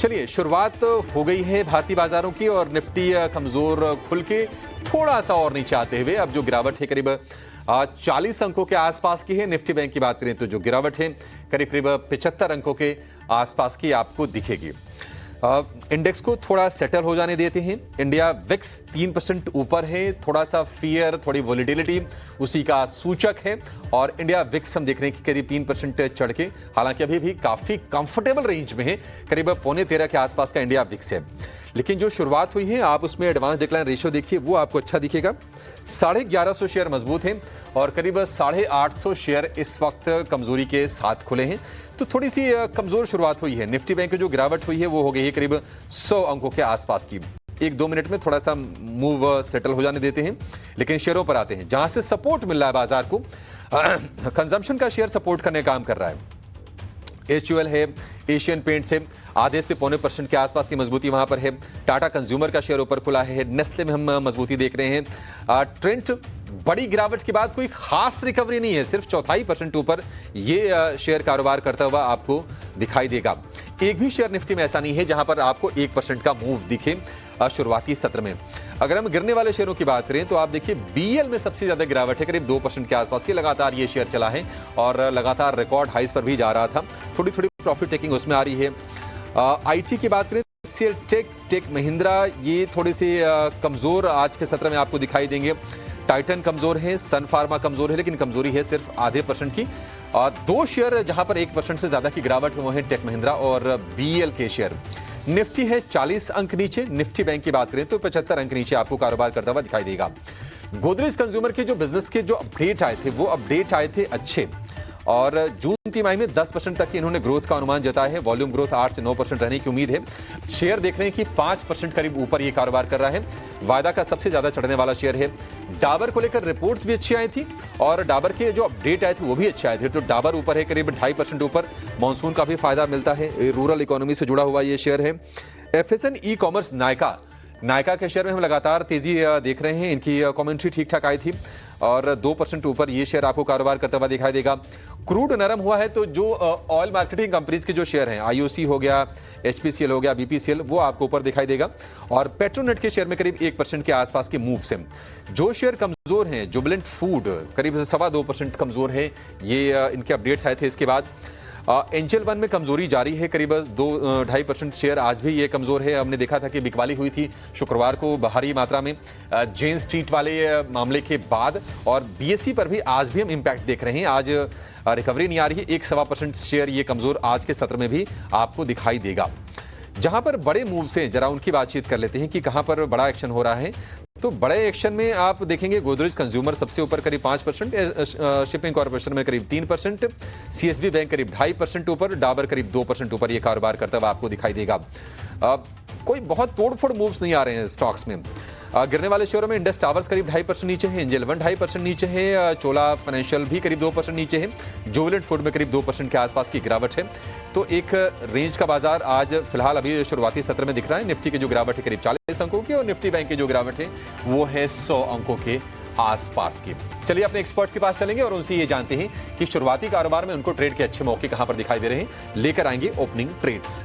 चलिए शुरुआत हो गई है भारतीय बाजारों की और निफ्टी कमजोर खुल के थोड़ा सा और नीचे आते हुए अब जो गिरावट है करीब 40 अंकों के आसपास की है। निफ्टी बैंक की बात करें तो जो गिरावट है करीब करीब 75 अंकों के आसपास की आपको दिखेगी। इंडेक्स को थोड़ा सेटल हो जाने देते हैं। इंडिया विक्स 3% ऊपर है, थोड़ा सा फियर, थोड़ी वोलेटिलिटी उसी का सूचक है और इंडिया विक्स हम देख रहे हैं कि करीब 3% चढ़ के, हालांकि अभी भी काफी कंफर्टेबल रेंज में है, करीब 13.25 के आसपास का इंडिया विक्स है। लेकिन जो शुरुआत हुई है आप उसमें एडवांस डिक्लाइन रेशियो देखिए, वो आपको अच्छा दिखेगा। 1150 शेयर मजबूत हैं और करीब 850 शेयर इस वक्त कमजोरी के साथ खुले हैं। तो थोड़ी सी कमजोर शुरुआत हुई है। निफ्टी बैंक की जो गिरावट हुई है वो हो गई है करीब 100 अंकों के आसपास की। 1-2 मिनट में थोड़ा सा मूव सेटल हो जाने देते हैं, लेकिन शेयरों पर आते हैं जहां से सपोर्ट मिल रहा है बाजार को। कंजम्पशन का शेयर सपोर्ट करने का काम कर रहा है। HUL है, एशियन पेंट्स है, आधे से 0.25% के आसपास की मजबूती वहां पर है। टाटा कंज्यूमर का शेयर ऊपर खुला है। नेस्ले में हम मजबूती देख रहे हैं। ट्रेंट बड़ी गिरावट के बाद कोई खास रिकवरी नहीं है, सिर्फ 0.25% ऊपर ये शेयर कारोबार करता हुआ आपको दिखाई देगा। एक भी शेयर निफ्टी में ऐसा नहीं है जहां पर आपको 1% का मूव दिखे शुरुआती सत्र में। अगर हम गिरने वाले शेयरों की बात करें तो आप देखिए BL में सबसे ज्यादा गिरावट है, करीब 2% के आसपास की। लगातार ये शेयर चला है और लगातार रिकॉर्ड हाइस पर भी जा रहा था। थोड़ी थोड़ी प्रॉफिट टेकिंग उसमें आ रही है। IT की बात करें, टेक महिंद्रा ये थोड़े से कमजोर आज के सत्र में आपको दिखाई देंगे। टाइटन कमजोर है, सन फार्मा कमजोर है, लेकिन कमजोरी है सिर्फ आधे % की। 2 शेयर जहां पर 1% से ज्यादा की गिरावट है वो है टेक महिंद्रा और BL के शेयर। निफ्टी है 40 अंक नीचे। निफ्टी बैंक की बात करें तो 75 अंक नीचे आपको कारोबार करता हुआ दिखाई देगा। गोदरेज कंज्यूमर के जो बिजनेस के जो अपडेट आए थे वो अपडेट आए थे अच्छे और जून तिमाही में 10% तक की इन्होंने ग्रोथ का अनुमान जताया है। वॉल्यूम ग्रोथ 8 से 9% रहने की उम्मीद है। शेयर देख रहे हैं कि 5% करीब ऊपर ये कारोबार कर रहा है। वायदा का सबसे ज्यादा चढ़ने वाला शेयर है। डाबर को लेकर रिपोर्ट्स भी अच्छी आई थी और डाबर के जो अपडेट आए थे वो भी अच्छे आए थे। तो डाबर ऊपर है, करीब 2.5% ऊपर। मॉनसून का भी फायदा मिलता है। रूरल इकोनॉमी से जुड़ा हुआ ये शेयर है। FSN ई-कॉमर्स नायका के शेयर में हम लगातार तेजी देख रहे हैं। इनकी कमेंट्री ठीक ठाक आई थी और 2% ऊपर ये शेयर आपको कारोबार करता हुआ दिखाई देगा। क्रूड नरम हुआ है तो जो ऑयल मार्केटिंग कंपनीज के जो शेयर हैं, IOC हो गया, HPCL हो गया, BPCL, वो आपको ऊपर दिखाई देगा। और पेट्रोनेट के शेयर में करीब 1% के आसपास के मूव से। जो शेयर कमजोर हैं, जुबिलेंट फूड करीब 2.25% कमजोर है। ये इनके अपडेट्स आए थे इसके बाद। एंजल वन में कमजोरी जारी है, करीब 2-2.5% शेयर आज भी ये कमजोर है। हमने देखा था कि बिकवाली हुई थी शुक्रवार को भारी मात्रा में जेन स्ट्रीट वाले मामले के बाद और BSE पर भी आज भी हम इंपैक्ट देख रहे हैं। आज रिकवरी नहीं आ रही है। 1-1.25% शेयर ये कमजोर आज के सत्र में भी आपको दिखाई देगा। जहां पर बड़े मूव्स हैं जरा उनकी बातचीत कर लेते हैं कि कहां पर बड़ा एक्शन हो रहा है। तो बड़े एक्शन में आप देखेंगे गोदरेज कंज्यूमर सबसे ऊपर करीब 5%, शिपिंग कॉर्पोरेशन में करीब 3%, CSB बैंक करीब 2.5% ऊपर, डाबर करीब 2% ऊपर ये कारोबार करता हुआ आपको दिखाई देगा। कोई बहुत तोड़फोड़ मूव्स नहीं आ रहे हैं स्टॉक्स में। गिरने वाले शेयरों में इंडस टावर्स करीब 2.5% नीचे है, एंजल वन 2.5% नीचे है, चोला फाइनेंशियल भी करीब 2% नीचे है, जुबिलेंट फूड में करीब 2% के आसपास की गिरावट है। तो एक रेंज का बाजार आज फिलहाल अभी शुरुआती सत्र में दिख रहा है। निफ्टी की जो गिरावट है करीब 40 अंकों की और निफ्टी बैंक की जो गिरावट है वो है 100 अंकों के आसपास की। चलिए अपने एक्सपर्ट्स के पास चलेंगे और उनसे ये जानते हैं कि शुरुआती कारोबार में उनको ट्रेड के अच्छे मौके कहां पर दिखाई दे रहे हैं। लेकर आएंगे ओपनिंग ट्रेड्स।